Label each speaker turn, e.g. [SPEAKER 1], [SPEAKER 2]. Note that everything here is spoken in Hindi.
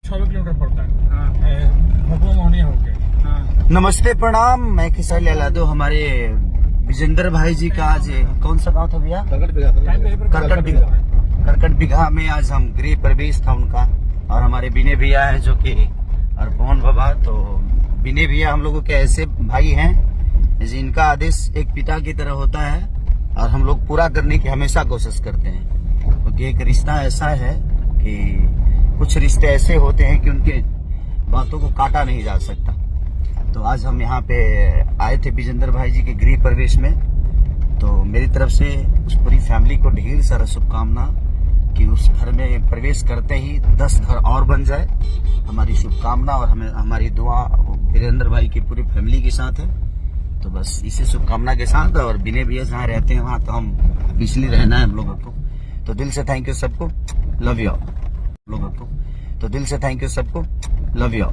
[SPEAKER 1] 6 किलोमीटर पड़ता है भगवा मोहनिया होके।
[SPEAKER 2] नमस्ते प्रणाम, मैं किसान लादो। हमारे विजेंद्र भाई जी का आज कौन सा गांव था भैया? करकट बिघा में आज हम गृह प्रवेश था उनका। और हमारे बिने भैया है जो कि और पवन बाबा। तो बिने भैया हम लोगों के ऐसे भाई हैं जिनका आदेश एक पिता की तरह होता है और हम लोग पूरा करने की हमेशा कोशिश करते हैं, क्योंकि एक रिश्ता ऐसा है कि कुछ रिश्ते ऐसे होते हैं कि उनके बातों को काटा नहीं जा सकता। तो आज हम यहाँ पे आए थे विजेंद्र भाई जी के गृह प्रवेश में। तो मेरी तरफ से उस पूरी फैमिली को ढेर सारा शुभकामना कि उस घर में प्रवेश करते ही 10 घर और बन जाए। हमारी शुभकामना और हमें हमारी दुआ वीरेंद्र भाई की पूरी फैमिली के साथ है। तो बस इसी शुभकामना के साथ और बिने भैया जहाँ रहते हैं वहाँ तो हम पिछली रहना है हम लोगों को। तो दिल से थैंक यू सबको, लव यू लोगों को। तो दिल से थैंक यू सबको, लव यू।